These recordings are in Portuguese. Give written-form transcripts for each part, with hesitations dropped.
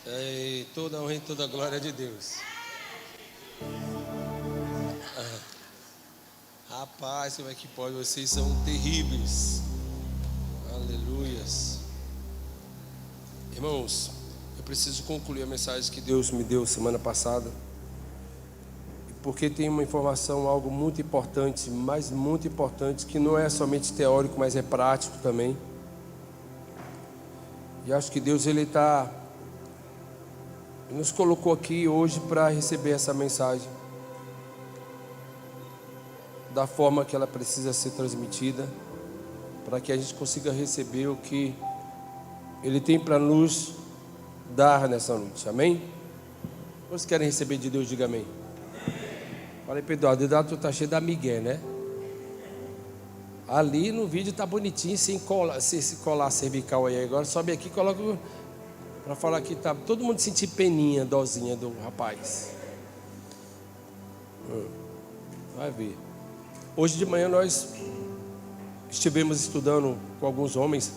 E toda a honra e toda a glória de Deus. Rapaz, como é que pode? Vocês são terríveis. Aleluias. Irmãos, eu preciso concluir a mensagem que Deus me deu semana passada, porque tem uma informação, algo muito importante, mas muito importante, que não é somente teórico, mas é prático também. E acho que Deus, Ele nos colocou aqui hoje para receber essa mensagem da forma que ela precisa ser transmitida, para que a gente consiga receber o que Ele tem para nos dar nessa noite. Amém? Vocês querem receber de Deus? Diga amém. Falei, Pedro, o dedo está cheio da migué, né? Ali no vídeo tá bonitinho, sem colar cervical aí. Agora sobe aqui e coloca para falar que tá todo mundo sentir peninha, dozinha do rapaz. Vai ver. Hoje de manhã nós estivemos estudando com alguns homens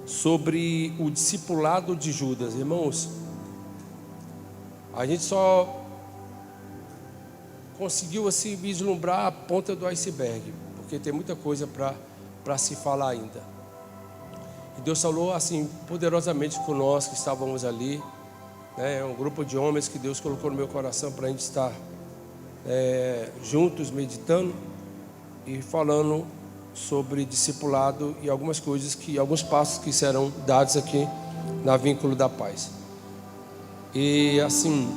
sobre o discipulado de Judas. Irmãos, a gente só conseguiu assim vislumbrar a ponta do iceberg, porque tem muita coisa para se falar ainda. E Deus falou assim poderosamente com nós que estávamos ali, né? Um grupo de homens que Deus colocou no meu coração para a gente estar juntos meditando e falando sobre discipulado e algumas coisas alguns passos que serão dados aqui na Vínculo da Paz. E assim,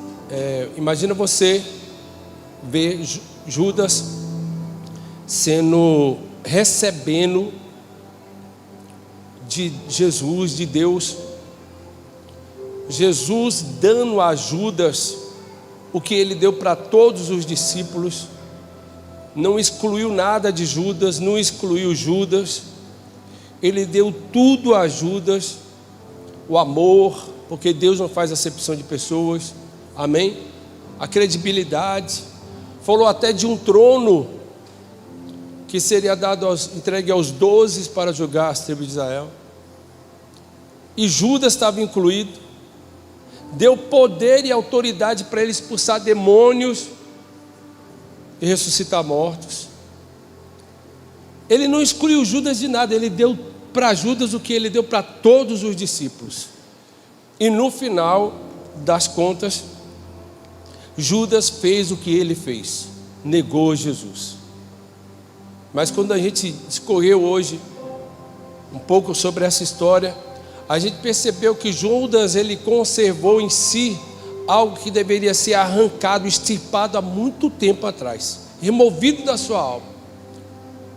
imagina você ver Judas recebendo de Jesus, de Deus, Jesus dando a Judas o que ele deu para todos os discípulos, não excluiu nada de Judas, não excluiu Judas, ele deu tudo a Judas, o amor, porque Deus não faz acepção de pessoas, amém? A credibilidade, falou até de um trono que seria entregue aos 12 para julgar as tribos de Israel, e Judas estava incluído, deu poder e autoridade para ele expulsar demônios e ressuscitar mortos. Ele não excluiu Judas de nada, ele deu para Judas o que ele deu para todos os discípulos. E no final das contas, Judas fez o que ele fez, negou Jesus. Mas quando a gente discorreu hoje um pouco sobre essa história, a gente percebeu que Judas, ele conservou em si algo que deveria ser arrancado, extirpado há muito tempo atrás, removido da sua alma.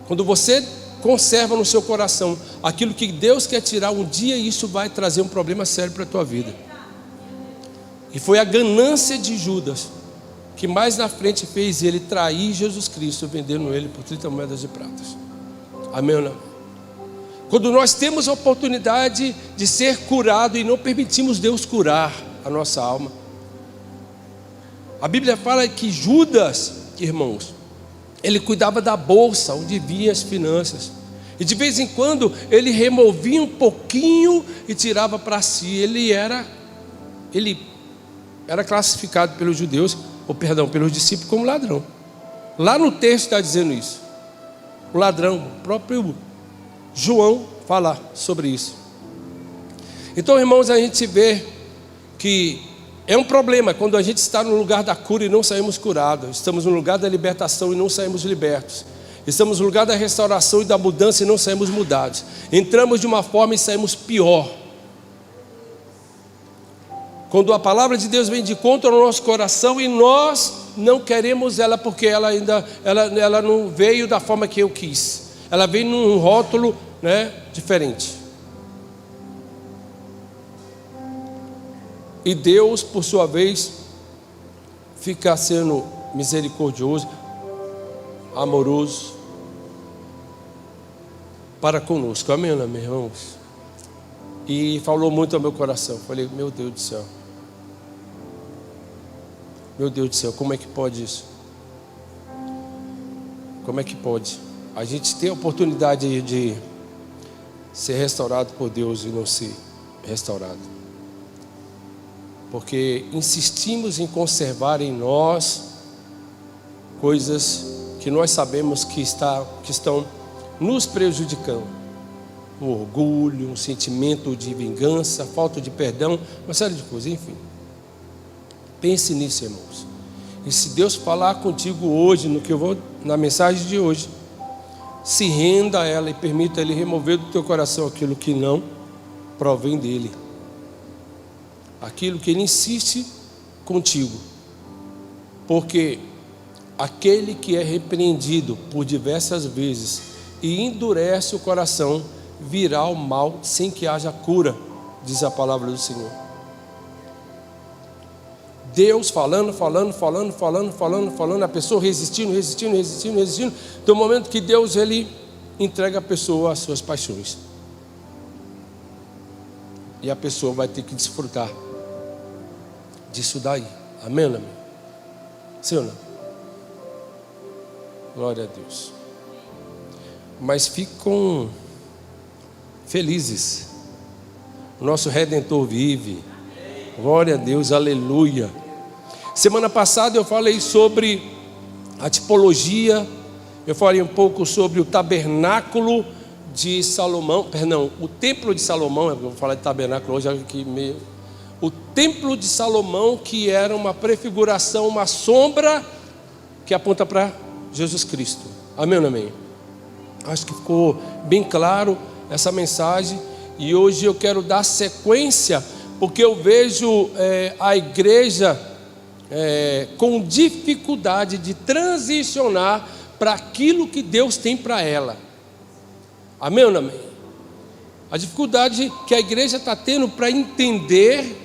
Quando você conserva no seu coração aquilo que Deus quer tirar, um dia isso vai trazer um problema sério para a tua vida. E foi a ganância de Judas que mais na frente fez ele trair Jesus Cristo, vendendo ele por 30 moedas de prata. Amém ou não? Quando nós temos a oportunidade de ser curado e não permitimos Deus curar a nossa alma. A Bíblia fala que Judas, irmãos, ele cuidava da bolsa onde vinham as finanças. E de vez em quando ele removia um pouquinho e tirava para si. Ele era classificado pelos judeus, pelos discípulos, como ladrão. Lá no texto está dizendo isso. O ladrão, o próprio João fala sobre isso. Então, irmãos, a gente vê que é um problema quando a gente está no lugar da cura e não saímos curados. Estamos no lugar da libertação e não saímos libertos. Estamos no lugar da restauração e da mudança e não saímos mudados. Entramos de uma forma e saímos pior. Quando a palavra de Deus vem de encontro ao nosso coração e nós não queremos ela porque ela não veio da forma que eu quis. Ela veio num rótulo, diferente. E Deus, por sua vez, fica sendo misericordioso, amoroso para conosco. Amém, meus irmãos? E falou muito ao meu coração. Falei, meu Deus do céu. Meu Deus do céu, como é que pode isso? Como é que pode? A gente tem a oportunidade de ser restaurado por Deus e não ser restaurado. porque insistimos em conservar em nós coisas que nós sabemos que estão nos prejudicando. Um orgulho, um sentimento de vingança, falta de perdão, uma série de coisas, enfim. Pense nisso, irmãos. E se Deus falar contigo hoje, na mensagem de hoje, se renda a ela e permita Ele remover do teu coração aquilo que não provém dEle. Aquilo que Ele insiste contigo. Porque aquele que é repreendido por diversas vezes e endurece o coração, virá o mal sem que haja cura, diz a palavra do Senhor. Deus falando, a pessoa resistindo. Tem um momento que Deus, Ele entrega a pessoa às suas paixões. E a pessoa vai ter que desfrutar disso daí. Amém, amém? Sim ou não? Glória a Deus. Mas ficam felizes. O nosso Redentor vive. Glória a Deus, aleluia. Semana passada eu falei sobre a tipologia, eu falei um pouco sobre o tabernáculo de Salomão, o templo de Salomão, eu vou falar de tabernáculo hoje aqui meio. O templo de Salomão, que era uma prefiguração, uma sombra que aponta para Jesus Cristo. Amém ou amém? Acho que ficou bem claro essa mensagem. E hoje eu quero dar sequência, porque eu vejo a igreja com dificuldade de transicionar para aquilo que Deus tem para ela. Amém ou não amém? A dificuldade que a igreja está tendo para entender,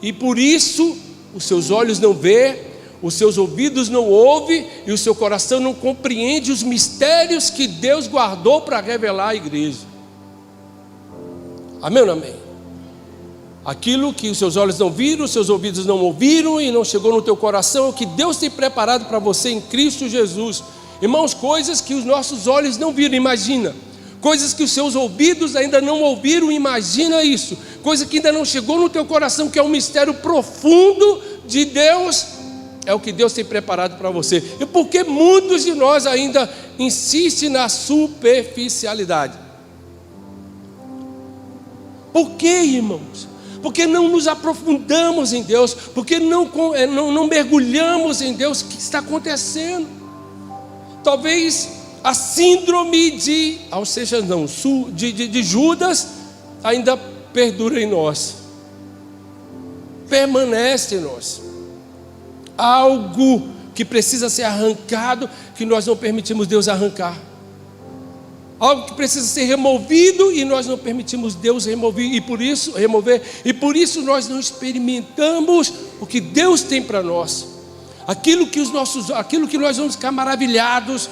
e por isso os seus olhos não vê, os seus ouvidos não ouvem e o seu coração não compreende os mistérios que Deus guardou para revelar à igreja. Amém ou não amém? Aquilo que os seus olhos não viram, os seus ouvidos não ouviram e não chegou no teu coração, é o que Deus tem preparado para você em Cristo Jesus. Irmãos, coisas que os nossos olhos não viram, imagina. Coisas que os seus ouvidos ainda não ouviram, imagina isso. Coisa que ainda não chegou no teu coração, que é um mistério profundo de Deus, é o que Deus tem preparado para você. E por que muitos de nós ainda insistem na superficialidade? Por que, irmãos? Porque não nos aprofundamos em Deus, porque não mergulhamos em Deus. O que está acontecendo? Talvez a síndrome de Judas ainda perdura em nós, permanece em nós. Algo que precisa ser arrancado, que nós não permitimos Deus arrancar. Algo que precisa ser removido e nós não permitimos Deus remover, e por isso nós não experimentamos o que Deus tem para nós. Aquilo que nós vamos ficar maravilhados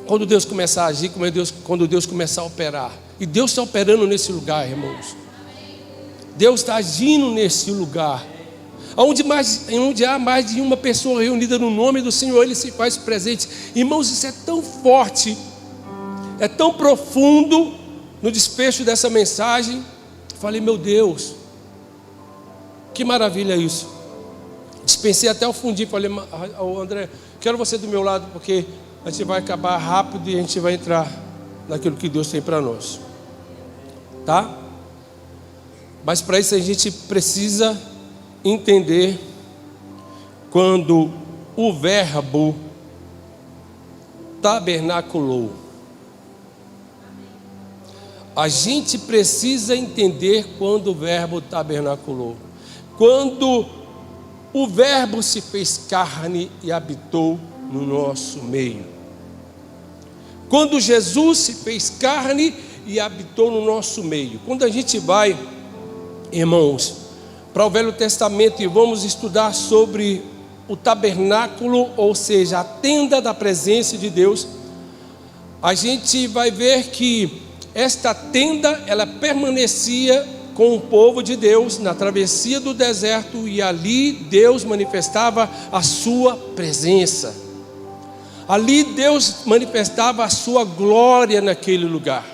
quando Deus começar a agir, quando Deus começar a operar. E Deus está operando nesse lugar, irmãos. Deus está agindo nesse lugar. Onde há mais de uma pessoa reunida no nome do Senhor, Ele se faz presente. Irmãos, isso é tão forte, é tão profundo. No desfecho dessa mensagem, falei, meu Deus, que maravilha isso. Dispensei até o fundinho, falei, André, quero você do meu lado, porque a gente vai acabar rápido e a gente vai entrar naquilo que Deus tem para nós, tá? Mas para isso a gente precisa entender quando o verbo tabernaculou. A gente precisa entender quando o verbo tabernaculou. Quando o verbo se fez carne e habitou no nosso meio. Quando Jesus se fez carne e habitou no nosso meio. Quando a gente vai, irmãos, para o Velho Testamento e vamos estudar sobre o tabernáculo, ou seja, a tenda da presença de Deus, a gente vai ver que esta tenda, ela permanecia com o povo de Deus na travessia do deserto, e ali Deus manifestava a sua presença. Ali Deus manifestava a sua glória naquele lugar.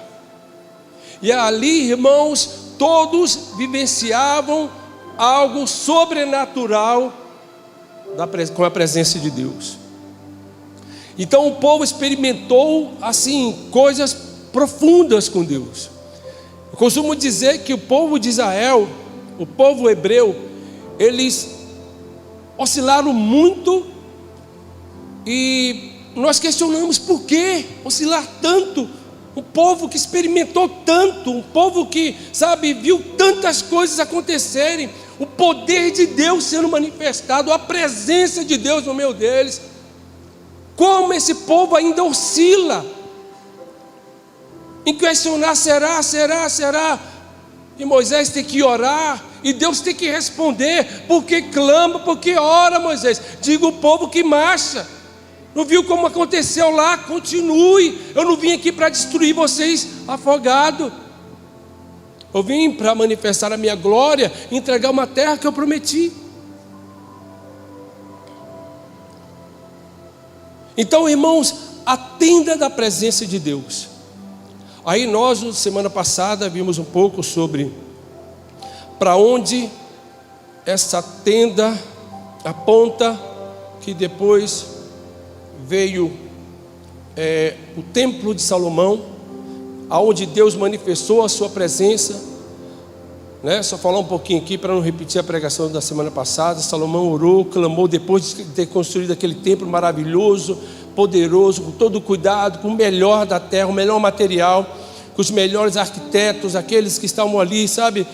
E ali, irmãos, todos vivenciavam algo sobrenatural com a presença de Deus. Então o povo experimentou assim coisas profundas com Deus. Eu costumo dizer que o povo de Israel, o povo hebreu, eles oscilaram muito, e nós questionamos por que oscilar tanto. Um povo que experimentou tanto, um povo que, sabe, viu tantas coisas acontecerem, o poder de Deus sendo manifestado, a presença de Deus no meio deles. Como esse povo ainda oscila em questionar: será? E Moisés tem que orar, e Deus tem que responder, porque clama, porque ora. Moisés, diga o povo que marcha. Não viu como aconteceu lá? Continue. Eu não vim aqui para destruir vocês afogado. Eu vim para manifestar a minha glória, entregar uma terra que eu prometi. Então, irmãos, a tenda da presença de Deus. Aí nós, semana passada, vimos um pouco sobre para onde essa tenda aponta, que depois veio o templo de Salomão, aonde Deus manifestou a sua presença, né? Só falar um pouquinho aqui para não repetir a pregação da semana passada. Salomão orou, clamou depois de ter construído aquele templo maravilhoso, poderoso, com todo o cuidado, com o melhor da terra, o melhor material, com os melhores arquitetos, aqueles que estavam ali, sabe,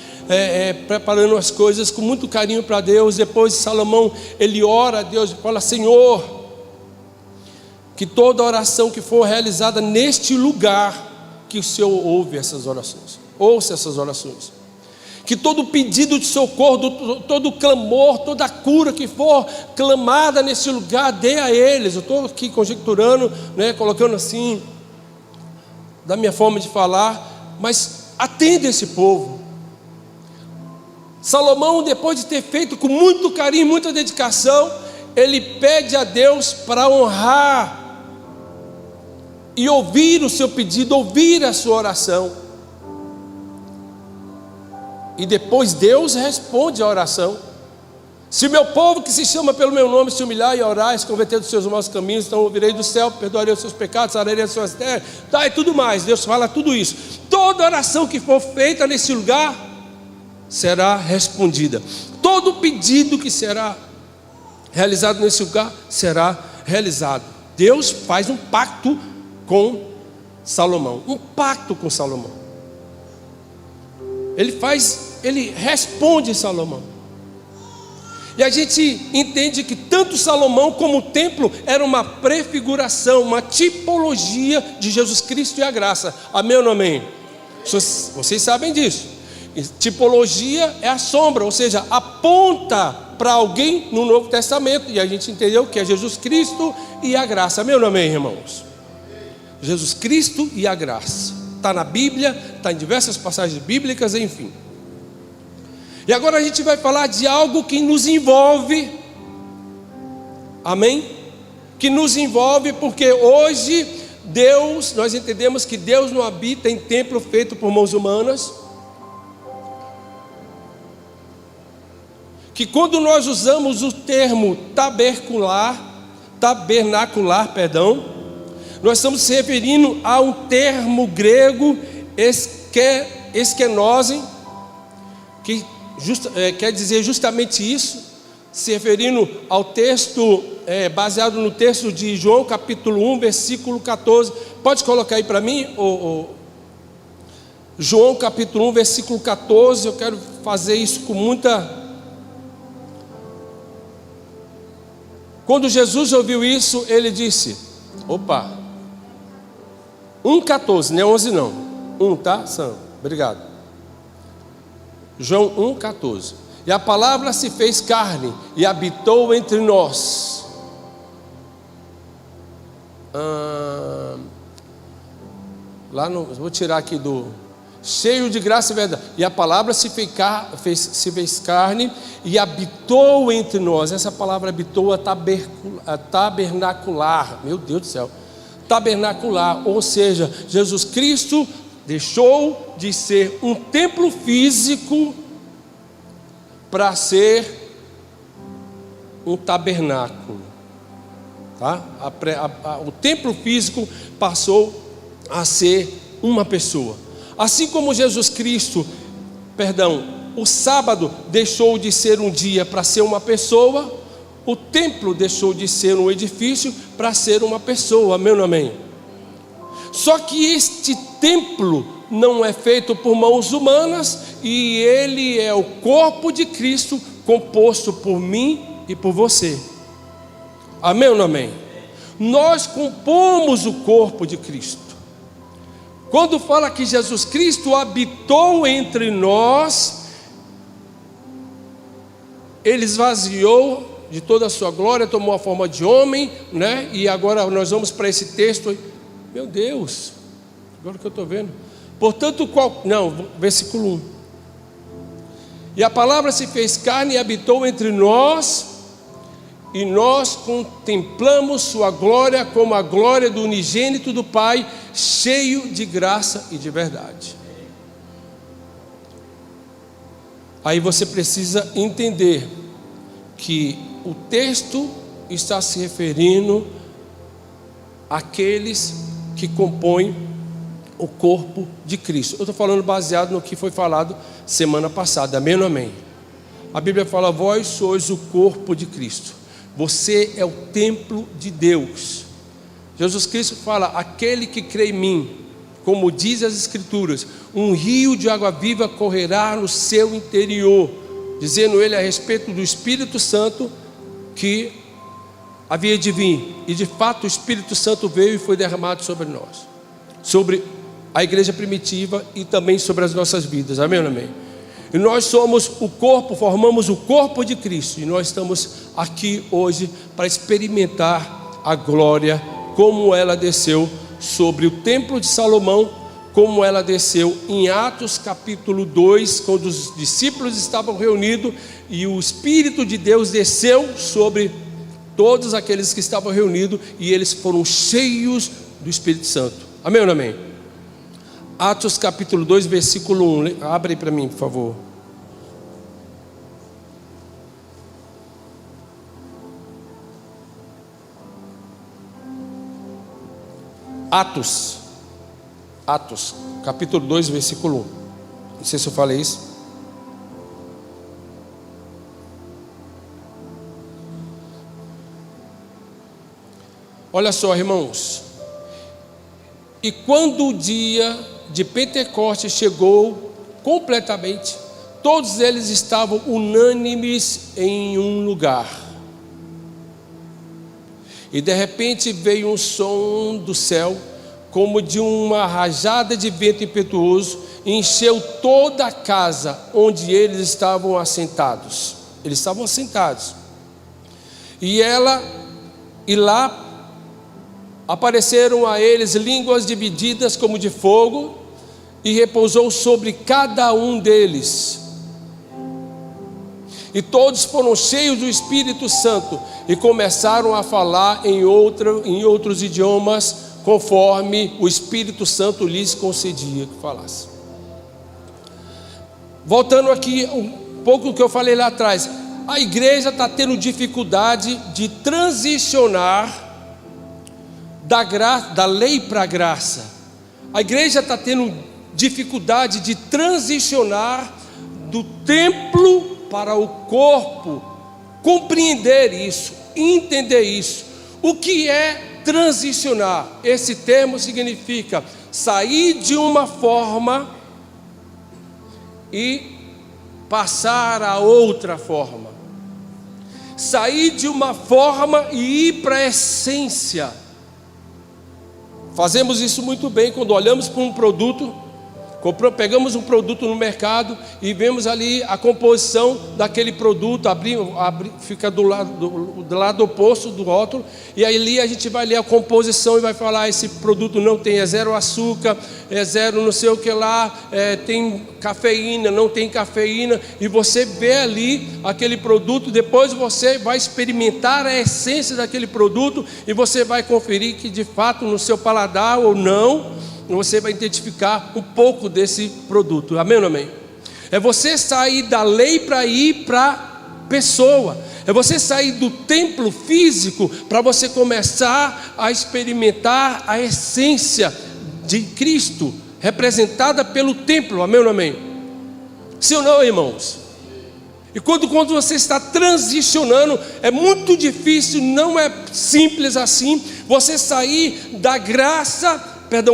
preparando as coisas com muito carinho para Deus. Depois Salomão, ele ora a Deus e fala: Senhor, que toda oração que for realizada neste lugar, que o Senhor ouve essas orações, ouça essas orações. Que todo pedido de socorro, todo clamor, toda cura que for clamada nesse lugar, dê a eles. Eu estou aqui conjecturando, né, colocando assim, da minha forma de falar, mas atenda esse povo. Salomão, depois de ter feito com muito carinho, muita dedicação, ele pede a Deus para honrar e ouvir o seu pedido, ouvir a sua oração. E depois Deus responde a oração. Se o meu povo que se chama pelo meu nome se humilhar e orar, e se converter dos seus maus caminhos, então ouvirei do céu, perdoarei os seus pecados, sararei as suas terras, e tudo mais. Deus fala tudo isso. Toda oração que for feita nesse lugar será respondida. Todo pedido que será realizado nesse lugar será realizado. Deus faz um pacto com Salomão, um pacto com Salomão. Ele responde Salomão. E a gente entende que tanto Salomão como o templo era uma prefiguração, uma tipologia de Jesus Cristo e a graça. Amém ou não amém? Vocês sabem disso. E tipologia é a sombra, ou seja, aponta para alguém no Novo Testamento. E a gente entendeu que é Jesus Cristo e a graça. Amém ou não amém, irmãos? Jesus Cristo e a graça. Está na Bíblia, está em diversas passagens bíblicas, enfim. E agora a gente vai falar de algo que nos envolve. Amém? Que nos envolve, porque hoje nós entendemos que Deus não habita em templo feito por mãos humanas. Que quando nós usamos o termo tabernacular, nós estamos se referindo a um termo grego, eskenose, que quer dizer justamente isso, se referindo ao texto, baseado no texto de João capítulo 1, versículo 14. Pode colocar aí para mim, João capítulo 1, versículo 14. Eu quero fazer isso com muita... Quando Jesus ouviu isso, ele disse, 1,14, não é 11 não, 1, tá, Sam? Obrigado. João 1,14. E a palavra se fez carne e habitou entre nós. Vou tirar aqui cheio de graça e verdade. E a palavra se fez carne e habitou entre nós. Essa palavra habitou a tabernacular. Meu Deus do céu. Tabernacular, ou seja, Jesus Cristo deixou de ser um templo físico para ser um tabernáculo, tá? O templo físico passou a ser uma pessoa. Assim como Jesus Cristo, o sábado deixou de ser um dia para ser uma pessoa, o templo deixou de ser um edifício para ser uma pessoa, amém ou amém? Só que este templo não é feito por mãos humanas, e ele é o corpo de Cristo, composto por mim e por você, amém ou não amém? Nós compomos o corpo de Cristo. Quando fala que Jesus Cristo habitou entre nós, ele esvaziou de toda a sua glória, tomou a forma de homem, né? E agora nós vamos para esse texto. Meu Deus, agora que eu estou vendo. Portanto, versículo 1. E a palavra se fez carne e habitou entre nós, e nós contemplamos sua glória como a glória do unigênito do Pai, cheio de graça e de verdade. Aí você precisa entender que o texto está se referindo àqueles que compõem o corpo de Cristo. Eu estou falando baseado no que foi falado semana passada, amém ou amém? A Bíblia fala: vós sois o corpo de Cristo. Você é o templo de Deus. Jesus Cristo fala: aquele que crê em mim, como diz as Escrituras, um rio de água viva correrá no seu interior, dizendo ele a respeito do Espírito Santo que havia de vir. E de fato o Espírito Santo veio e foi derramado sobre nós, sobre a igreja primitiva e também sobre as nossas vidas, amém ou amém? E nós somos o corpo, formamos o corpo de Cristo, e nós estamos aqui hoje para experimentar a glória, como ela desceu sobre o templo de Salomão, como ela desceu em Atos capítulo 2, quando os discípulos estavam reunidos, e o Espírito de Deus desceu sobre todos aqueles que estavam reunidos, e eles foram cheios do Espírito Santo, amém ou não amém? Atos capítulo 2, versículo 1, abre aí para mim, por favor. Atos, capítulo 2, versículo 1. Não sei se eu falei isso. Olha só, irmãos. E quando o dia de Pentecostes chegou completamente, todos eles estavam unânimes em um lugar. E de repente veio um som do céu, como de uma rajada de vento impetuoso, e encheu toda a casa onde eles estavam assentados. Eles estavam assentados. E lá apareceram a eles línguas divididas como de fogo, e repousou sobre cada um deles. E todos foram cheios do Espírito Santo e começaram a falar em outros idiomas, conforme o Espírito Santo lhes concedia que falasse. Voltando aqui um pouco do que eu falei lá atrás, a igreja está tendo dificuldade de transicionar da lei para a graça. A igreja está tendo dificuldade de transicionar do templo para o corpo, compreender isso, entender isso. O que é transicionar? Esse termo significa sair de uma forma e passar a outra forma. Sair de uma forma e ir para a essência. Fazemos isso muito bem quando olhamos para um produto, pegamos um produto no mercado e vemos ali a composição daquele produto, fica do lado oposto do rótulo, e aí ali a gente vai ler a composição e vai falar: esse produto não tem, é zero açúcar, é zero não sei o que lá, tem cafeína, não tem cafeína, e você vê ali aquele produto, depois você vai experimentar a essência daquele produto, e você vai conferir que de fato no seu paladar ou não, você vai identificar um pouco desse produto, amém ou não amém? É você sair da lei para ir para a pessoa. É você sair do templo físico para você começar a experimentar a essência de Cristo, representada pelo templo. Amém ou não amém? Sim ou não, irmãos? E quando você está transicionando, é muito difícil, não é simples assim, você sair da graça,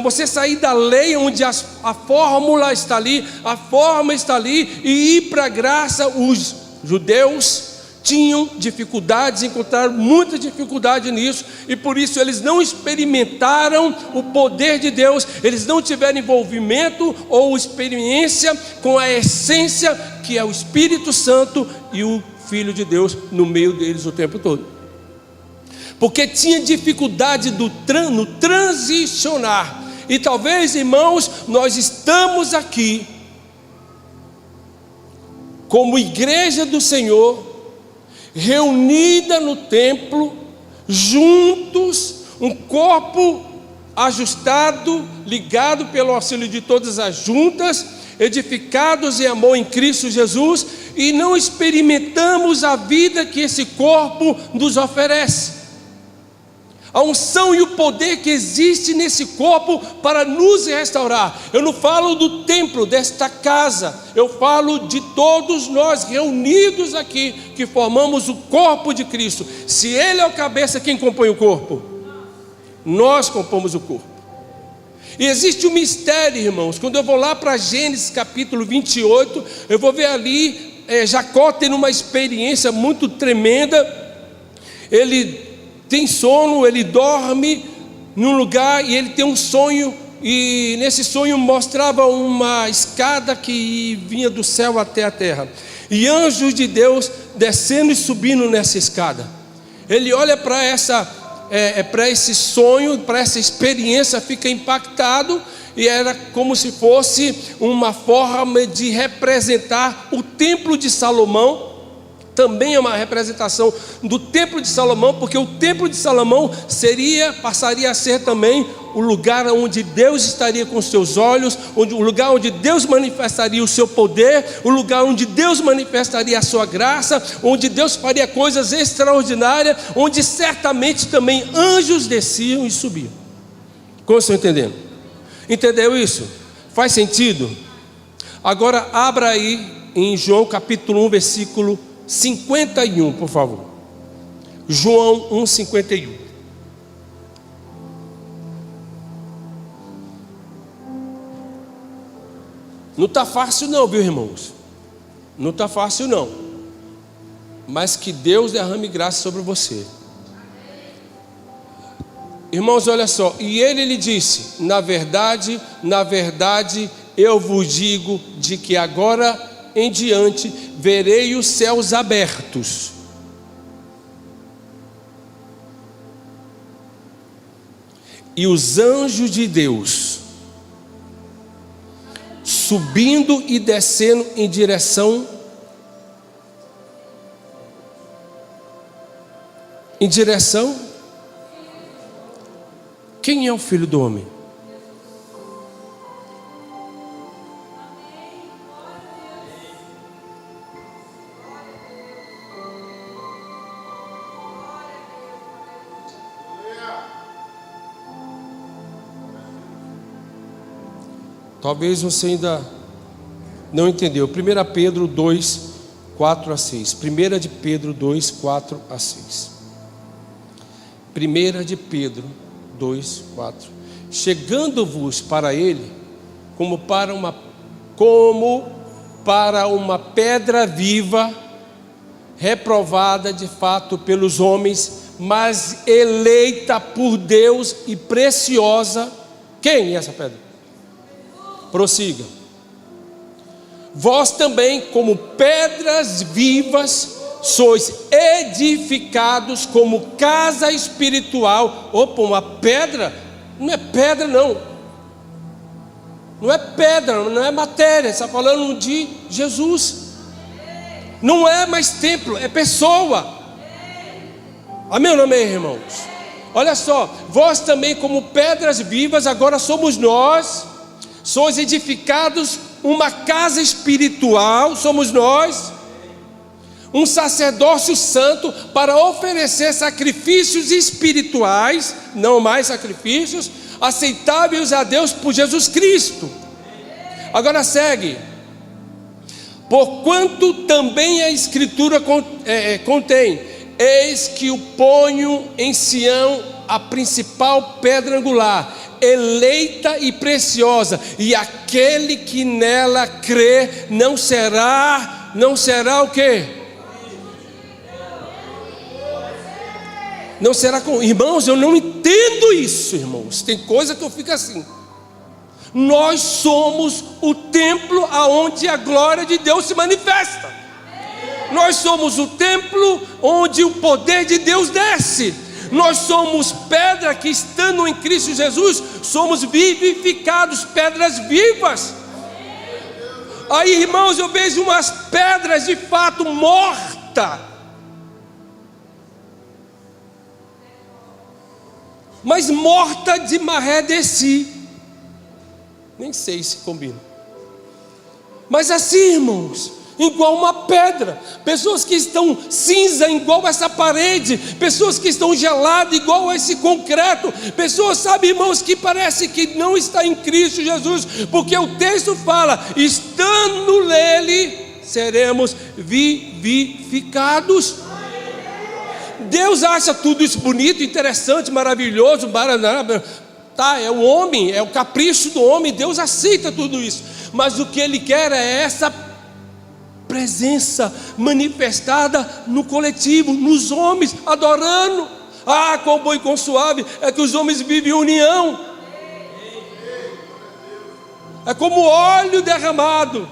você sair da lei, onde a fórmula está ali, a forma está ali, e ir para a graça. Os judeus tinham dificuldades, encontraram muita dificuldade nisso, e por isso eles não experimentaram o poder de Deus, eles não tiveram envolvimento ou experiência com a essência que é o Espírito Santo e o Filho de Deus no meio deles o tempo todo, porque tinha dificuldade no transicionar. E talvez, irmãos, nós estamos aqui como igreja do Senhor, reunida no templo, juntos, um corpo ajustado, ligado pelo auxílio de todas as juntas, edificados em amor em Cristo Jesus, e não experimentamos a vida que esse corpo nos oferece, a unção e o poder que existe nesse corpo para nos restaurar. Eu não falo do templo, desta casa, eu falo de todos nós reunidos aqui, que formamos o corpo de Cristo. Se Ele é o cabeça, quem compõe o corpo? Nós compomos o corpo. E existe um mistério, irmãos. Quando eu vou lá para Gênesis capítulo 28, eu vou ver ali, Jacó tendo uma experiência muito tremenda. Ele tem sono, ele dorme num lugar e ele tem um sonho, e nesse sonho mostrava uma escada que vinha do céu até a terra, e anjos de Deus descendo e subindo nessa escada. Ele olha para esse sonho, para essa experiência, fica impactado, e era como se fosse uma forma de representar o templo de Salomão. Também é uma representação do templo de Salomão, porque o templo de Salomão passaria a ser também o lugar onde Deus estaria com os seus olhos, o lugar onde Deus manifestaria o seu poder, o lugar onde Deus manifestaria a sua graça, onde Deus faria coisas extraordinárias, onde certamente também anjos desciam e subiam. Como estão entendendo? Entendeu isso? Faz sentido? Agora abra aí em João capítulo 1, versículo 51, por favor. João 1:51. Não está fácil não, viu, irmãos? Não está fácil não. Mas que Deus derrame graça sobre você. Irmãos, olha só. E ele lhe disse: na verdade, eu vos digo de que agora em diante verei os céus abertos e os anjos de Deus subindo e descendo em direção quem é o Filho do Homem? Talvez você ainda não entendeu. 1 Pedro 2, 4 a 6. 1 de Pedro 2, 4 a 6. 1 de Pedro 2, 4. Chegando-vos para ele, como para uma pedra viva, reprovada de fato pelos homens, mas eleita por Deus e preciosa. Quem é essa pedra? Prossiga. Vós também, como pedras vivas, sois edificados como casa espiritual. Opa, uma pedra? Não é pedra não. Não é pedra, não é matéria. Está falando de Jesus. Não é mais templo, é pessoa. Amém ou não amém, irmãos? Olha só. Vós também, como pedras vivas, agora somos nós, sois edificados uma casa espiritual, somos nós, um sacerdócio santo para oferecer sacrifícios espirituais, não mais sacrifícios, aceitáveis a Deus por Jesus Cristo. Agora segue. Porquanto também a Escritura contém: eis que o ponho em Sião a principal pedra angular, eleita e preciosa, e aquele que nela crê não será o quê? Não será com... Irmãos, eu não entendo isso, irmãos. Tem coisa que eu fico assim. Nós somos o templo aonde a glória de Deus se manifesta. Nós somos o templo onde o poder de Deus desce. Nós somos pedra que, estando em Cristo Jesus, somos vivificados, pedras vivas. Aí, irmãos, eu vejo umas pedras de fato mortas, mas morta de maré de si. Nem sei se combina. Mas assim, irmãos, igual uma pedra. Pessoas que estão cinza igual essa parede. Pessoas que estão geladas igual esse concreto. Pessoas, sabe, irmãos, que parece que não está em Cristo Jesus. Porque o texto fala: estando nele, seremos vivificados. Deus acha tudo isso bonito, interessante, maravilhoso, tá, é o homem, é o capricho do homem. Deus aceita tudo isso, mas o que Ele quer é essa presença manifestada no coletivo, nos homens, adorando. Ah, quão bom e quão suave é que os homens vivem em união. É como óleo derramado.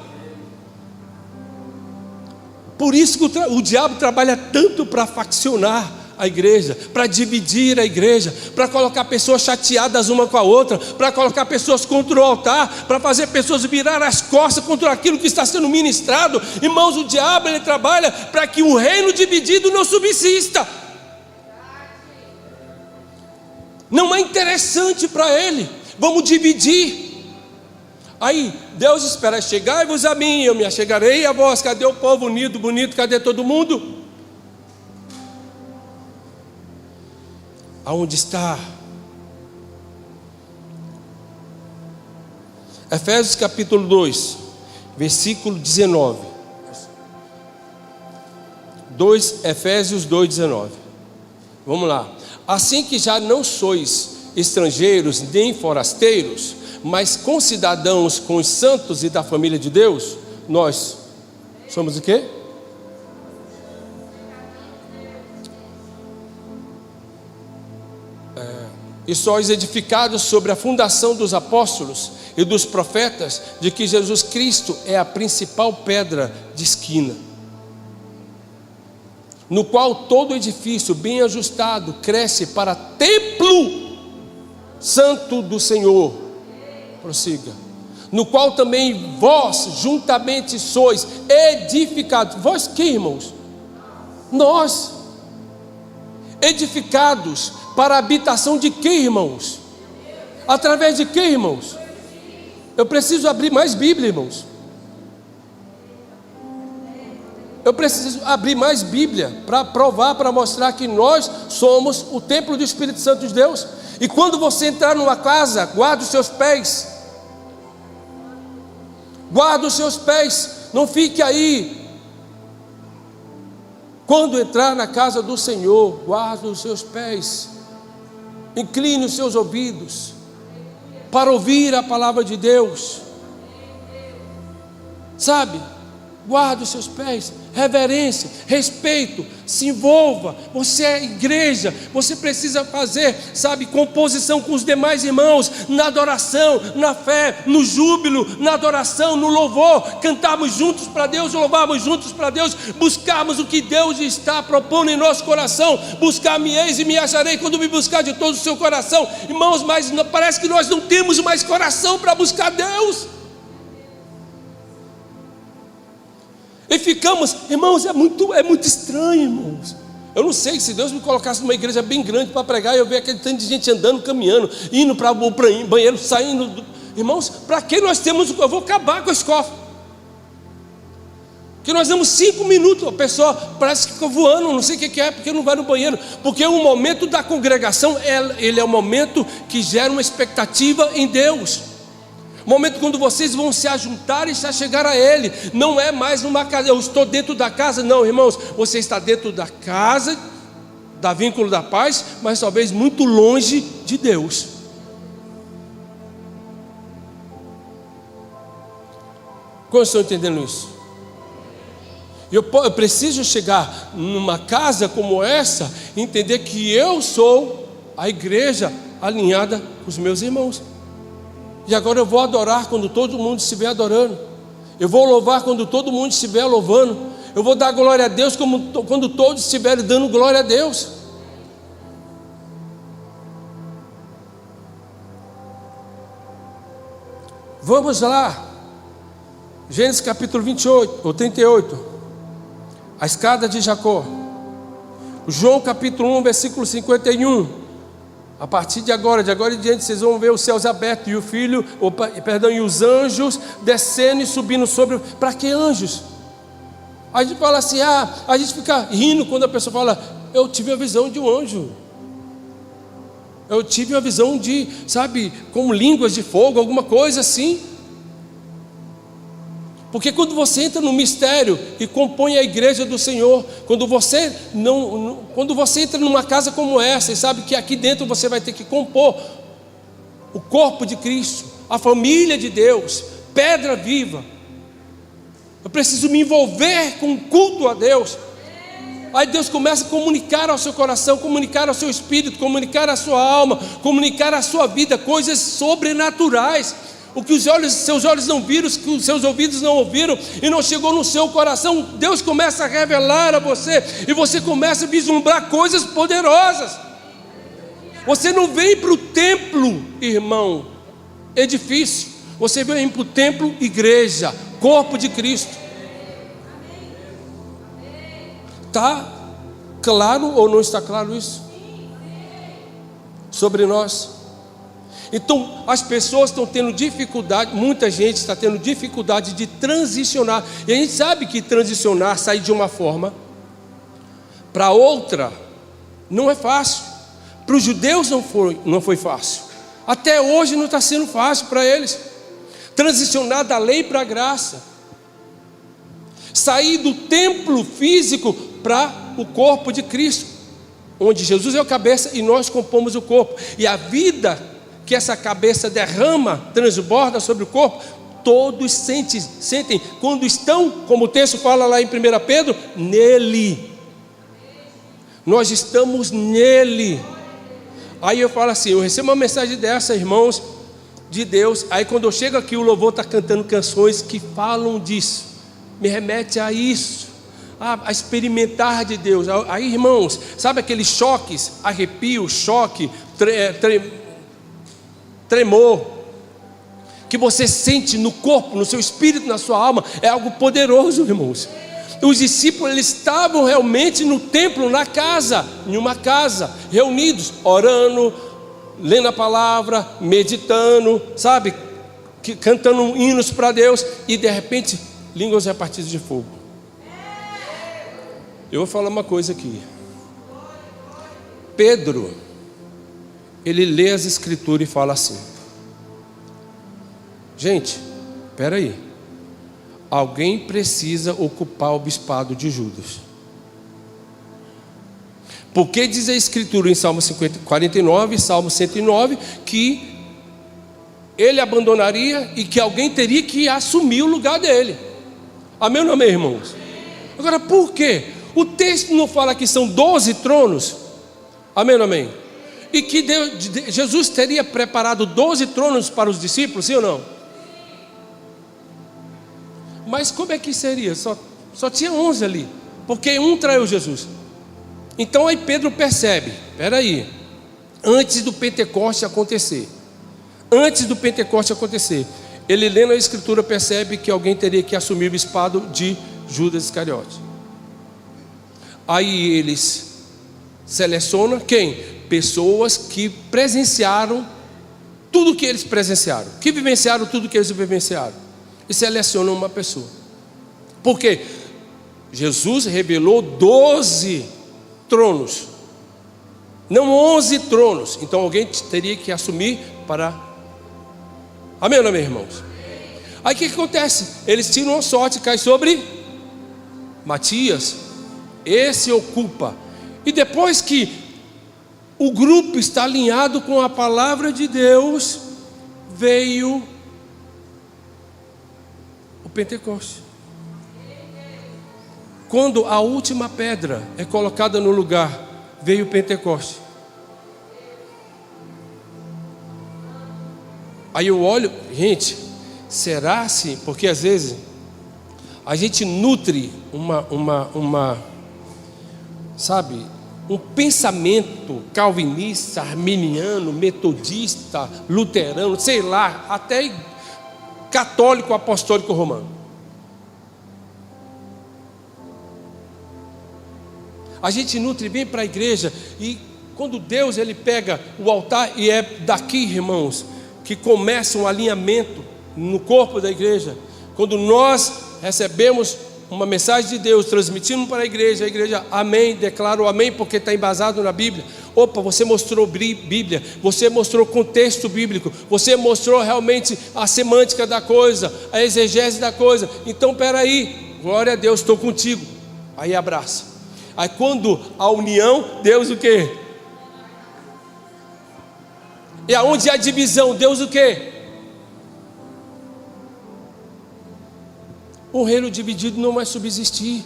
Por isso que o diabo trabalha tanto para faccionar a igreja, para dividir a igreja, para colocar pessoas chateadas uma com a outra, para colocar pessoas contra o altar, para fazer pessoas virar as costas contra aquilo que está sendo ministrado. Irmãos, o diabo, ele trabalha para que o reino dividido não subsista. Não é interessante para ele. Vamos dividir. Aí Deus espera: chegai-vos a mim, eu me achegarei a vós. Cadê o povo unido, bonito? Cadê todo mundo? Aonde está? Efésios capítulo 2, versículo 19. Efésios 2, 19. Vamos lá. Assim que já não sois estrangeiros nem forasteiros, mas concidadãos com os santos e da família de Deus, nós somos o quê? E sois edificados sobre a fundação dos apóstolos e dos profetas, de que Jesus Cristo é a principal pedra de esquina, no qual todo edifício bem ajustado cresce para templo santo do Senhor. Prossiga. No qual também vós juntamente sois edificados. Vós que, irmãos? Nós. Edificados para a habitação de que, irmãos? Através de que, irmãos? Eu preciso abrir mais Bíblia, irmãos. Eu preciso abrir mais Bíblia para provar, para mostrar que nós somos o templo do Espírito Santo de Deus. E quando você entrar numa casa, guarda os seus pés. Guarda os seus pés. Não fique aí. Quando entrar na casa do Senhor, guarda os seus pés. Incline os seus ouvidos para ouvir a palavra de Deus. Sabe? Guarda os seus pés, reverência, respeito, se envolva. Você é igreja, você precisa fazer, sabe, composição com os demais irmãos, na adoração, na fé, no júbilo, na adoração, no louvor, cantarmos juntos para Deus, louvarmos juntos para Deus, buscarmos o que Deus está propondo em nosso coração. Buscar-me-eis e me acharei quando me buscar de todo o seu coração. Irmãos, mas parece que nós não temos mais coração para buscar Deus. E ficamos, irmãos, é muito estranho, irmãos. Eu não sei, se Deus me colocasse numa igreja bem grande para pregar, eu ver aquele tanto de gente andando, caminhando, indo para o banheiro, saindo. Irmãos, para que nós temos, eu vou acabar com a escola. Que nós damos 5 minutos, a pessoa parece que fica voando, não sei o que é, porque não vai no banheiro. Porque o momento da congregação, ele é o momento que gera uma expectativa em Deus. O momento quando vocês vão se ajuntar e se chegar a Ele. Não é mais numa casa, eu estou dentro da casa. Não, irmãos, você está dentro da casa, da vínculo da paz, mas talvez muito longe de Deus. Como estão entendendo isso? Eu preciso chegar numa casa como essa e entender que eu sou a igreja alinhada com os meus irmãos. E agora eu vou adorar quando todo mundo estiver adorando. Eu vou louvar quando todo mundo estiver louvando. Eu vou dar glória a Deus quando todos estiverem dando glória a Deus. Vamos lá. Gênesis capítulo 28, ou 38. A escada de Jacó. João capítulo 1, versículo 51. A partir de agora em diante, vocês vão ver os céus abertos e e os anjos descendo e subindo sobre. Para que anjos? A gente fala assim, a gente fica rindo quando a pessoa fala, eu tive a visão de um anjo. Eu tive a visão de, sabe, como línguas de fogo, alguma coisa assim. Porque quando você entra no mistério e compõe a igreja do Senhor, quando você entra numa casa como essa e sabe que aqui dentro você vai ter que compor o corpo de Cristo, a família de Deus, pedra viva. Eu preciso me envolver com o culto a Deus. Aí Deus começa a comunicar ao seu coração, comunicar ao seu espírito, comunicar à sua alma, comunicar à sua vida coisas sobrenaturais. O que seus olhos não viram, o que os seus ouvidos não ouviram e não chegou no seu coração, Deus começa a revelar a você e você começa a vislumbrar coisas poderosas. Você não vem para o templo, irmão, edifício. Você vem para o templo, igreja, corpo de Cristo. Está claro ou não está claro isso? Sobre nós. Então as pessoas estão tendo dificuldade, muita gente está tendo dificuldade de transicionar. E a gente sabe que transicionar, sair de uma forma para outra, não é fácil. Para os judeus não foi fácil. Até hoje não está sendo fácil para eles. Transicionar da lei para a graça. Sair do templo físico para o corpo de Cristo, onde Jesus é a cabeça e nós compomos o corpo. E a vida que essa cabeça derrama, transborda sobre o corpo, todos sentem quando estão, como o texto fala lá em 1 Pedro, nele. Nós estamos nele. Aí eu falo assim, eu recebo uma mensagem dessa, irmãos, de Deus. Aí quando eu chego aqui, o louvor está cantando canções que falam disso, me remete a isso, a experimentar de Deus. Aí, irmãos, sabe aqueles choques, arrepio, choque, tremor que você sente no corpo, no seu espírito, na sua alma, é algo poderoso, irmãos. Os discípulos, eles estavam realmente no templo, na casa, em uma casa, reunidos, orando, lendo a palavra, meditando, sabe, cantando hinos para Deus, e de repente, línguas repartidas de fogo. Eu vou falar uma coisa aqui. Pedro, ele lê as escrituras e fala assim: gente, espera aí, alguém precisa ocupar o bispado de Judas. Porque diz a escritura em Salmo 49, Salmo 109, que ele abandonaria e que alguém teria que assumir o lugar dele. Amém ou não amém, irmãos? Agora, por quê? O texto não fala que são 12 tronos? Amém ou não amém? E que Jesus teria preparado 12 tronos para os discípulos, sim ou não? Mas como é que seria? Só tinha 11 ali, porque um traiu Jesus. Então aí Pedro percebe, espera aí, antes do Pentecoste acontecer, ele lendo a escritura percebe que alguém teria que assumir o bispado de Judas Iscariote. Aí eles selecionam quem? Pessoas que presenciaram tudo que eles presenciaram, que vivenciaram tudo que eles vivenciaram, e selecionam uma pessoa. Por quê? Jesus revelou 12 tronos, não 11 tronos. Então alguém teria que assumir para... Amém, não, meus irmãos? Aí o que acontece? Eles tiram uma sorte, cai sobre Matias. Esse ocupa. E depois que o grupo está alinhado com a palavra de Deus, veio o Pentecostes. Quando a última pedra é colocada no lugar, veio o Pentecostes. Aí eu olho, gente, será assim? Porque às vezes a gente nutre sabe, um pensamento calvinista, arminiano, metodista, luterano, sei lá, até católico apostólico romano. A gente nutre bem para a igreja, e quando Deus ele pega o altar, e é daqui, irmãos, que começa um alinhamento no corpo da igreja. Quando nós recebemos uma mensagem de Deus, transmitindo para a igreja, amém, declara o amém, porque está embasado na Bíblia. Opa, você mostrou Bíblia, você mostrou contexto bíblico, você mostrou realmente a semântica da coisa, a exegese da coisa. Então, peraí, glória a Deus, estou contigo. Aí abraça. Aí quando a união, Deus o quê? E aonde há divisão, Deus o quê? Um reino dividido não vai subsistir.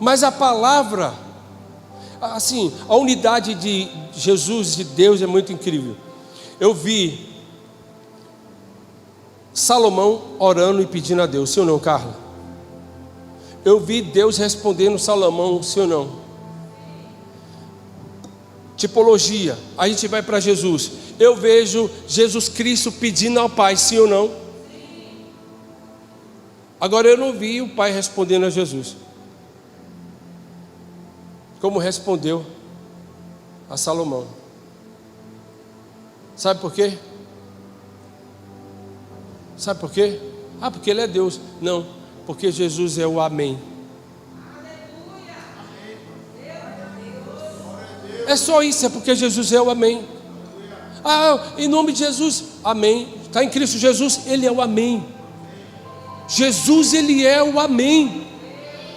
Mas a palavra, assim, a unidade de Jesus, de Deus, é muito incrível. Eu vi Salomão orando e pedindo a Deus, sim ou não, Carla? Eu vi Deus respondendo Salomão, sim ou não? Tipologia, a gente vai para Jesus. Eu vejo Jesus Cristo pedindo ao Pai, sim ou não? Agora eu não vi o Pai respondendo a Jesus, como respondeu a Salomão. Sabe por quê? Sabe por quê? Ah, porque Ele é Deus. Não, porque Jesus é o amém. É só isso, é porque Jesus é o amém. Ah, em nome de Jesus, amém. Está em Cristo Jesus, Ele é o amém. Jesus, Ele é o amém.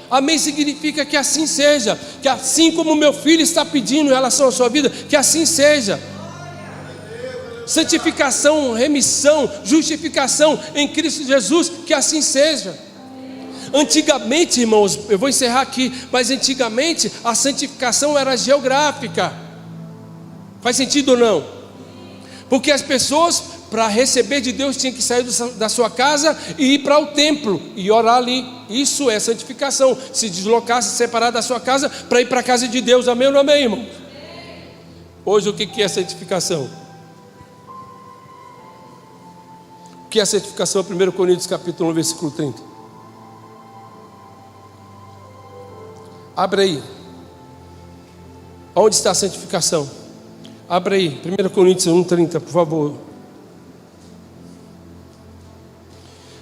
Amém significa que assim seja, que assim como meu filho está pedindo em relação à sua vida, que assim seja. Santificação, remissão, justificação em Cristo Jesus, que assim seja. Antigamente, irmãos, eu vou encerrar aqui, mas antigamente a santificação era geográfica. Faz sentido ou não? Porque as pessoas, para receber de Deus, tinham que sair da sua casa e ir para o templo e orar ali. Isso é santificação. Se deslocar, se separar da sua casa para ir para a casa de Deus. Amém ou não amém, irmão? Hoje o que é santificação? O que é santificação? 1 Coríntios capítulo 1, versículo 30. Abre aí. Onde está a santificação? Abre aí, 1 Coríntios 1,30, por favor.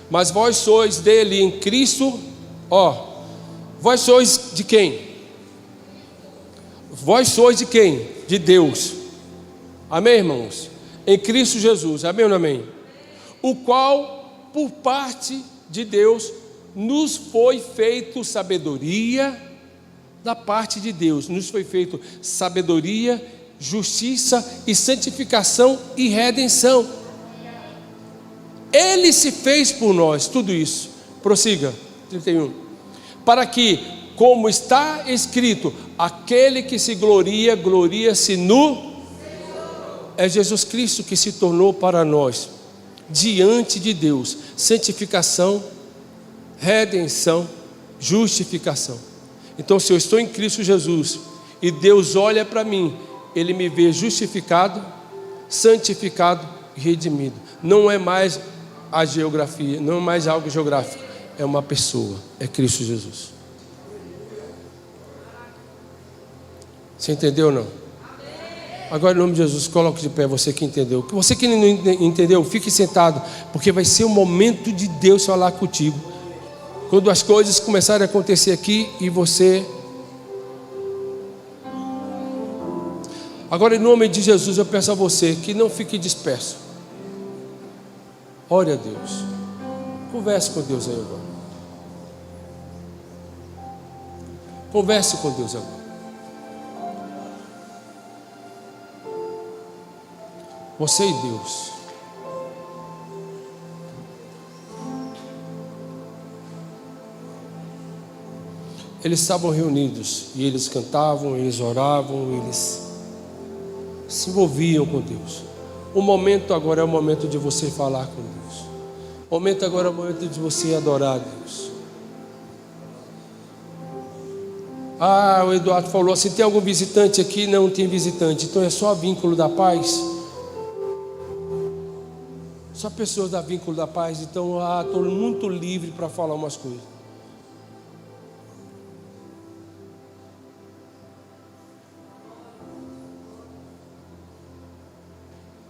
Mas vós sois dele em Cristo, vós sois de quem? Vós sois de quem? De Deus. Amém, irmãos? Em Cristo Jesus, amém ou não amém? O qual, por parte de Deus, nos foi feito sabedoria. Da parte de Deus nos foi feito sabedoria, justiça e santificação e redenção. Ele se fez por nós tudo isso. Prossiga, 31. Para que, como está escrito, aquele que se gloria, gloria-se no... É Jesus Cristo que se tornou para nós, diante de Deus, santificação, redenção, justificação. Então, se eu estou em Cristo Jesus e Deus olha para mim, Ele me vê justificado, santificado e redimido. Não é mais a geografia, não é mais algo geográfico, é uma pessoa, é Cristo Jesus. Você entendeu ou não? Agora, em nome de Jesus, coloque de pé você que entendeu. Você que não entendeu, fique sentado, porque vai ser o momento de Deus falar contigo. Quando as coisas começarem a acontecer aqui e você... Agora, em nome de Jesus, eu peço a você que não fique disperso. Ore a Deus. Converse com Deus aí agora. Converse com Deus agora. Você e Deus. Eles estavam reunidos e eles cantavam, eles oravam, eles se envolviam com Deus. O momento agora é o momento de você falar com Deus. O momento agora é o momento de você adorar a Deus. Ah, o Eduardo falou assim: tem algum visitante aqui? Não tem visitante. Então é só Vínculo da Paz. Só pessoas da Vínculo da Paz. Então estou muito livre para falar umas coisas.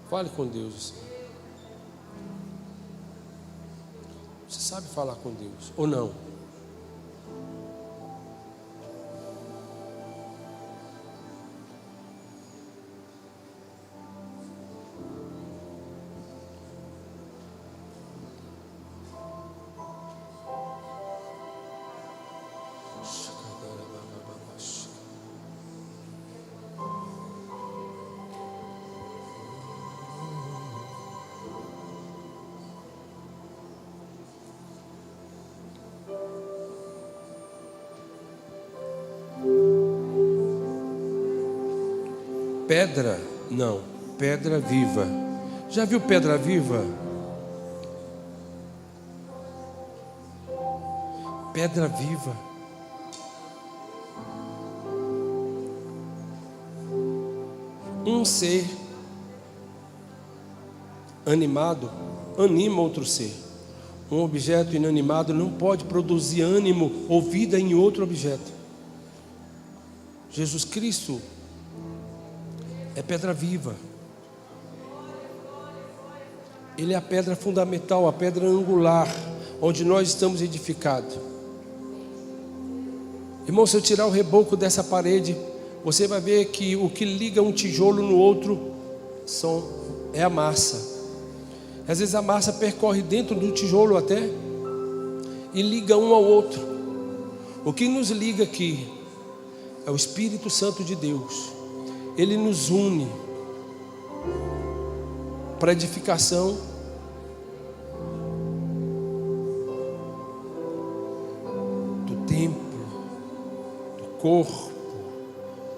Fale com Deus. Você sabe falar com Deus ou não? Pedra, não, pedra viva. Já viu pedra viva? Pedra viva. Um ser animado anima outro ser. Um objeto inanimado não pode produzir ânimo ou vida em outro objeto. Jesus Cristo é pedra viva. Ele é a pedra fundamental, a pedra angular, onde nós estamos edificados. Irmão, se eu tirar o reboco dessa parede, você vai ver que o que liga um tijolo no outro é a massa. Às vezes a massa percorre dentro do tijolo até e liga um ao outro. O que nos liga aqui é o Espírito Santo de Deus. Ele nos une para edificação do templo, do corpo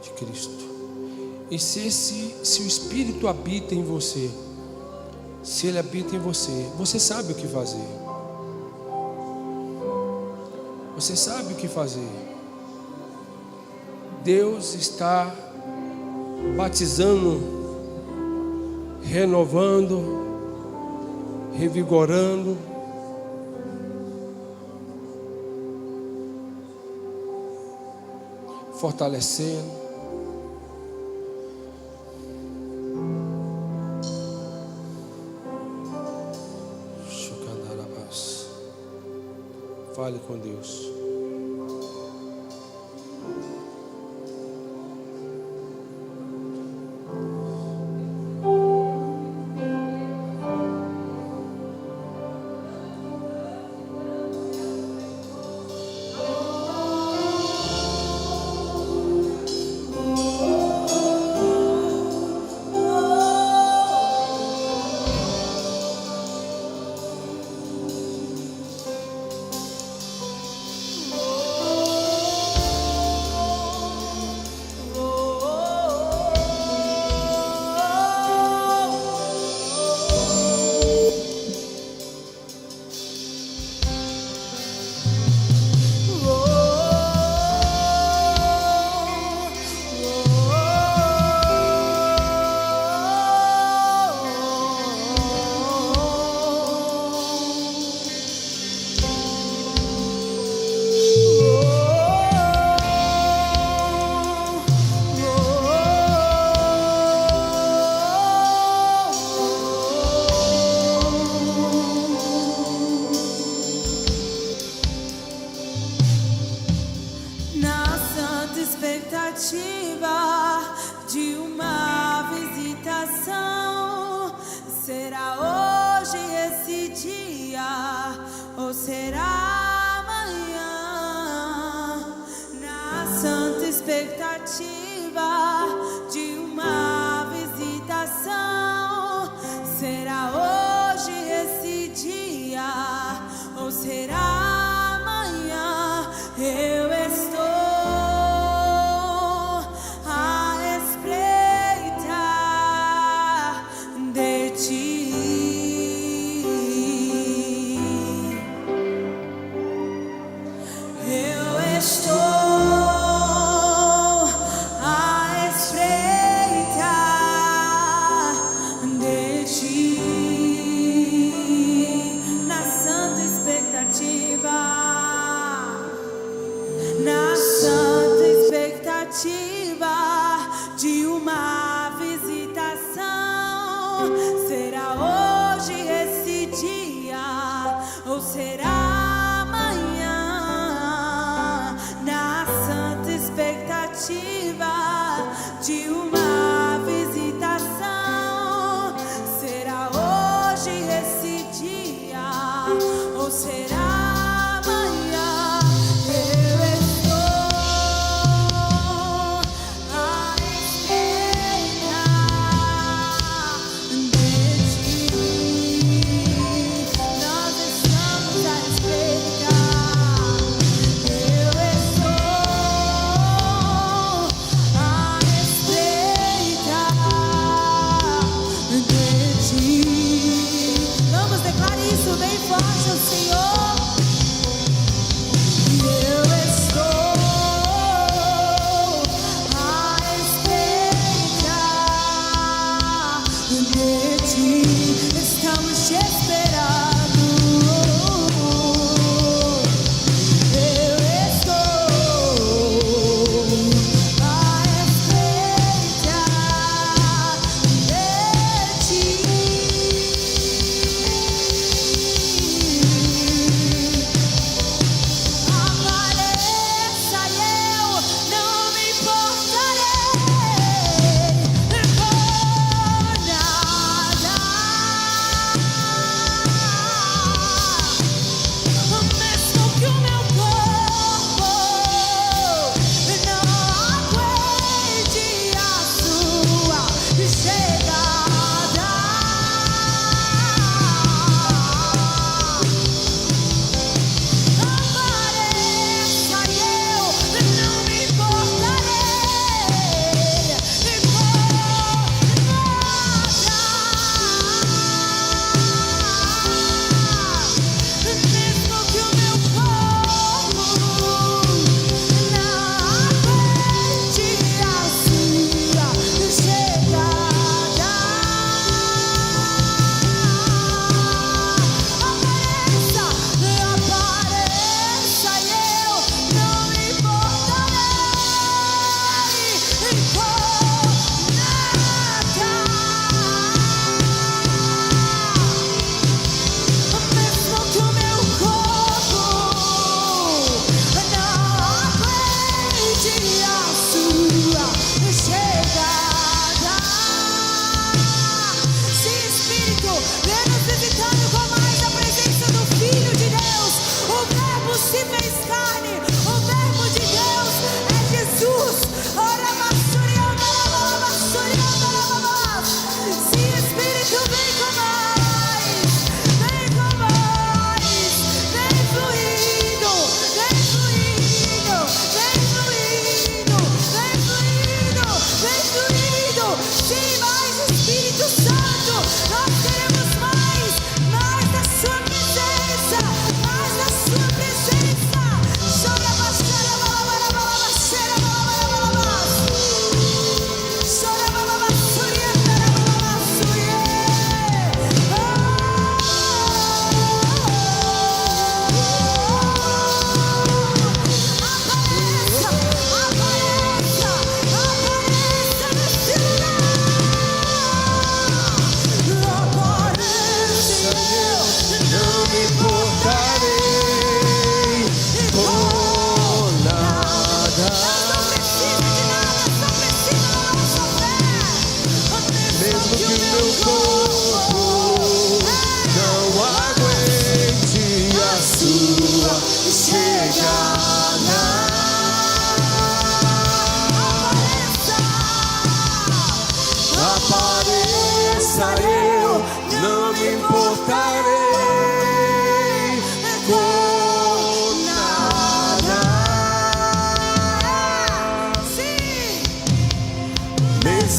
de Cristo. E se o Espírito habita em você, se Ele habita em você, você sabe o que fazer. Você sabe o que fazer. Deus está batizando, renovando, revigorando. Fortalecendo. Fale com Deus. expectativa de uma visitação. Será hoje esse dia ou será amanhã? Na santa expectativa de uma visitação. Será hoje esse dia ou será amanhã? Eu estou a espreitar de ti. Eu estou a espreitar de ti. Na santa expectativa. Na santa expectativa de uma visitação. Será hoje esse dia ou será amanhã? Na santa expectativa de uma visitação. Será hoje esse dia ou será amanhã? Eu estou a espreitar de ti. Nós estamos a espreitar. Eu estou a espreitar.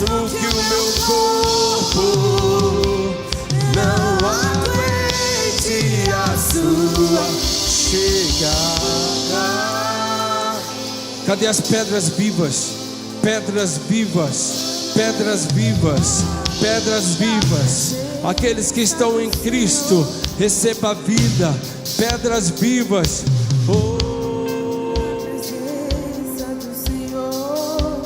Mesmo que o meu corpo não aguente a sua chegada. Cadê as pedras vivas? Pedras vivas, pedras vivas, pedras vivas. Aqueles que estão em Cristo, receba a vida. Pedras vivas. Oh. Presença do Senhor.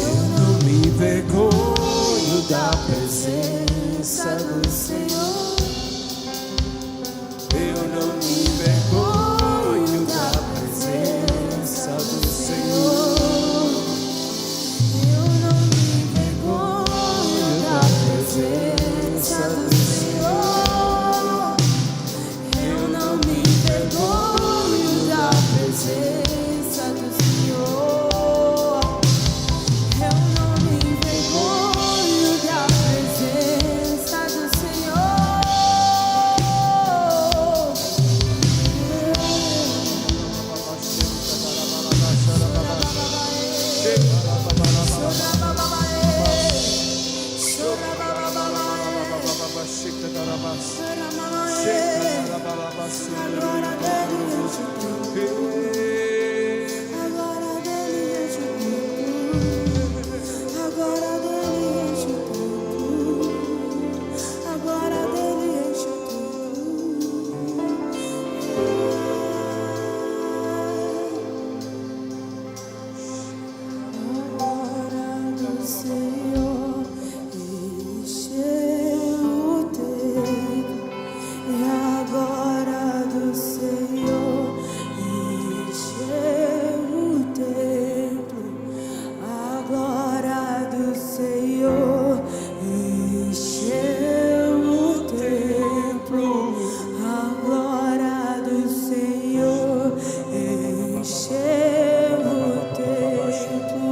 Eu não me envergonho da presença do Senhor. Eu não me envergonho da presença do Senhor. Eu não me envergonho da presença do Senhor. Eu não me envergonho da presença do Senhor. Eu não me envergonho da presença do Senhor. Agora dele enche o tempo. Agora dele enche o tempo. Agora dele enche o tempo. Agora dele enche o tempo. Agora do Senhor encheu o tempo. E agora do Senhor encheu o templo. A glória do Senhor encheu o templo. A glória do Senhor encheu o templo.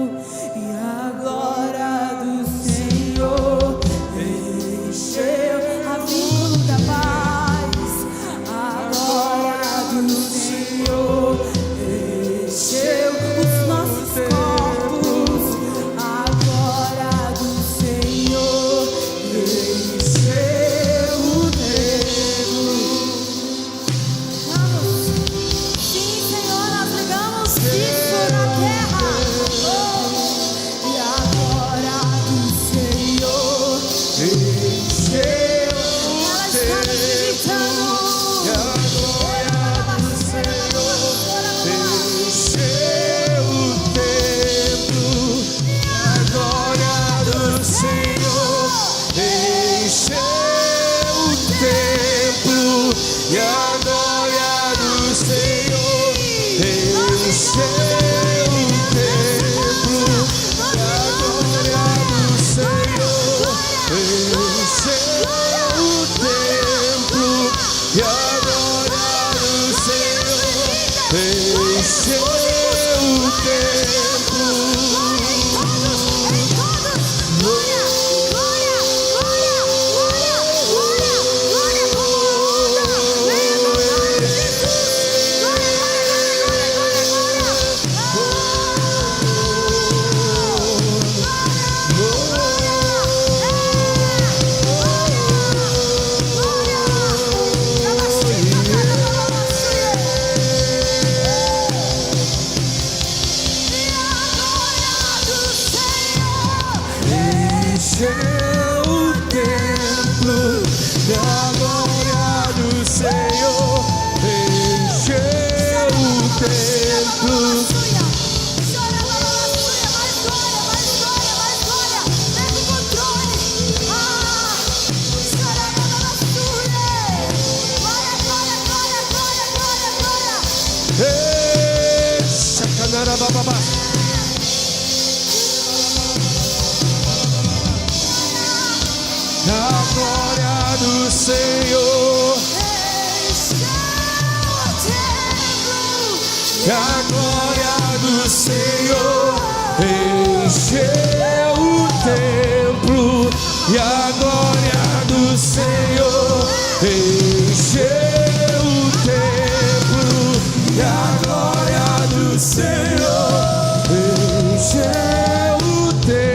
E a glória do Senhor encheu a vinda da paz. A glória do Senhor encheu os nossos corpos. A glória do Senhor encheu o templo. Vamos. Sim, Senhor, nós ligamos isso na terra. E a glória do Senhor Encheu ela está nos visitando. e a glória do Senhor encheu o templo. A glória do Senhor encheu o templo. E a glória do Senhor encheu o templo. E a glória do Senhor encheu o templo. E a glória do Senhor encheu o templo. Encheu o templo, e a glória do Senhor encheu o templo. Ei, sacanarabababa. A glória do Senhor, a glória do Senhor encheu o templo. E a glória do Senhor encheu o templo. E a glória do Senhor encheu o templo.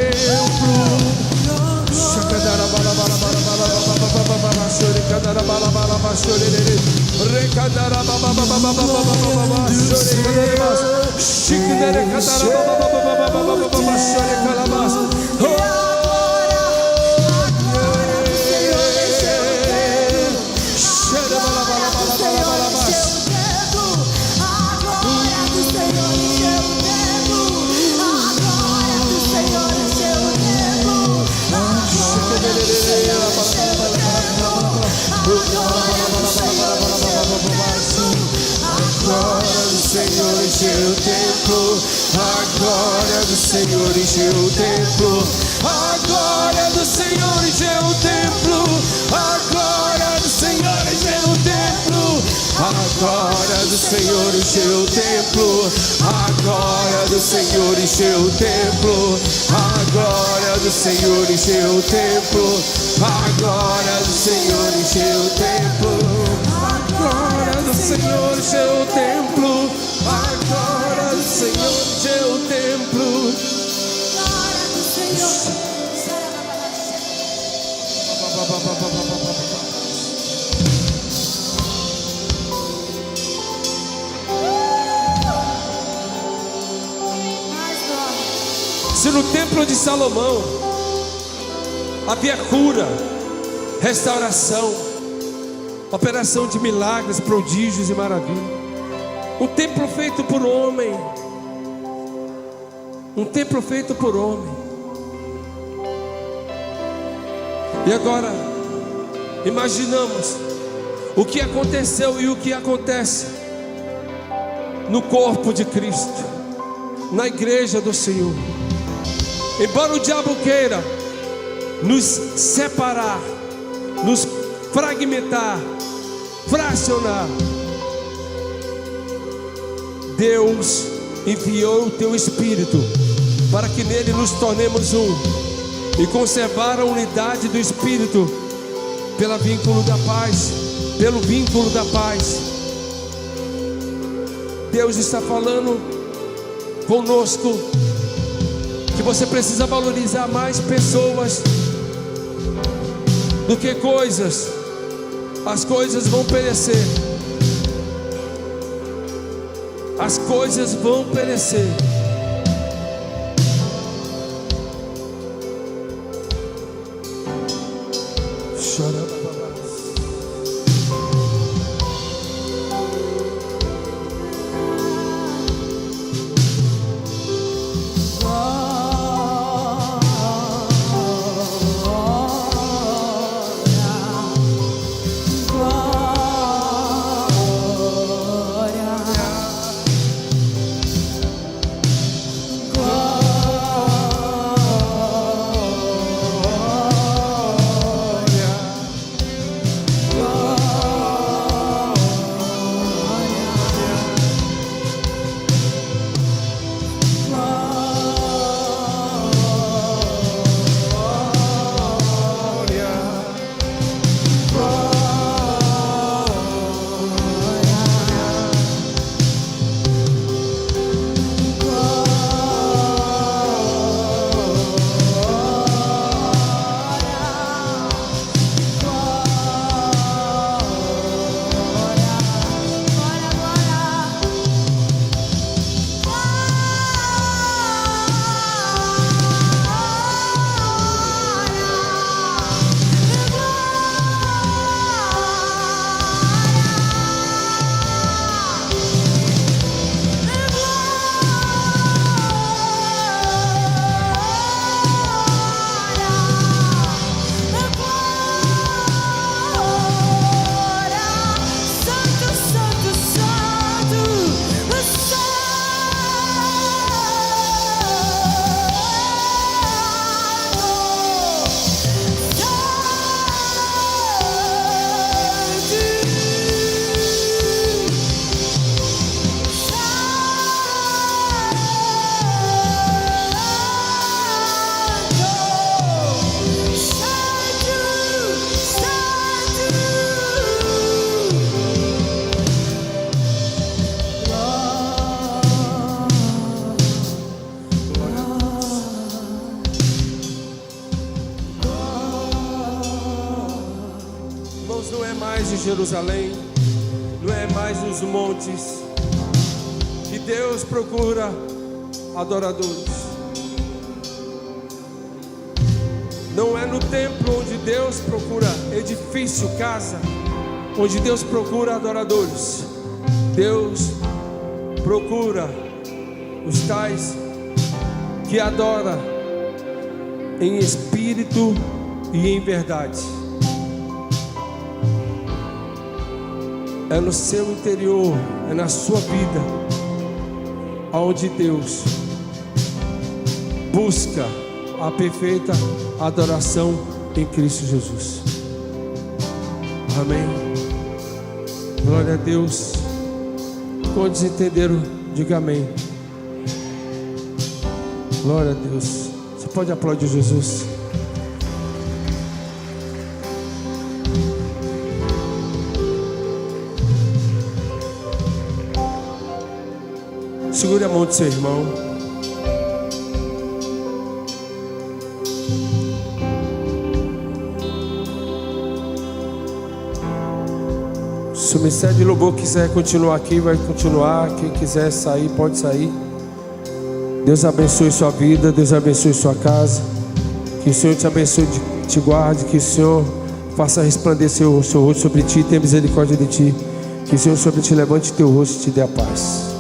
A glória do Senhor encheu o templo. A glória do Senhor encheu o templo. A glória do Senhor encheu o templo. A glória do Senhor encheu o templo. A glória do Senhor encheu o templo. A glória do Senhor encheu o templo. A glória do Senhor encheu o templo. A glória do Senhor encheu o templo. A glória do Senhor encheu o templo. Glória do Senhor. Mais glória. Se no templo de Salomão havia cura, restauração, operação de milagres, prodígios e maravilhas, um templo feito por homem, um templo feito por homem. E agora imaginamos o que aconteceu e o que acontece no corpo de Cristo, na igreja do Senhor. Embora o diabo queira nos separar, nos fragmentar, fracionar, Deus enviou o teu Espírito para que nele nos tornemos um e conservar a unidade do Espírito pelo vínculo da paz, pelo vínculo da paz. Deus está falando conosco que você precisa valorizar mais pessoas do que coisas. As coisas vão perecer. As coisas vão perecer. Chora. em Jerusalém, não é mais nos montes que Deus procura adoradores. Não é no templo onde Deus procura edifício, casa, onde Deus procura adoradores. Deus procura os tais que adoram em espírito e em verdade. É no seu interior, é na sua vida, aonde Deus busca a perfeita adoração em Cristo Jesus. Amém. Glória a Deus. Quantos entenderam? Diga amém. Glória a Deus. Você pode aplaudir Jesus. Segure a mão do seu irmão. Se o ministério de louvor quiser continuar aqui, vai continuar. Quem quiser sair, pode sair. Deus abençoe sua vida, Deus abençoe sua casa. Que o Senhor te abençoe, te guarde. Que o Senhor faça resplandecer o seu rosto sobre ti e tenha misericórdia de ti. Que o Senhor sobre ti levante teu rosto e te dê a paz.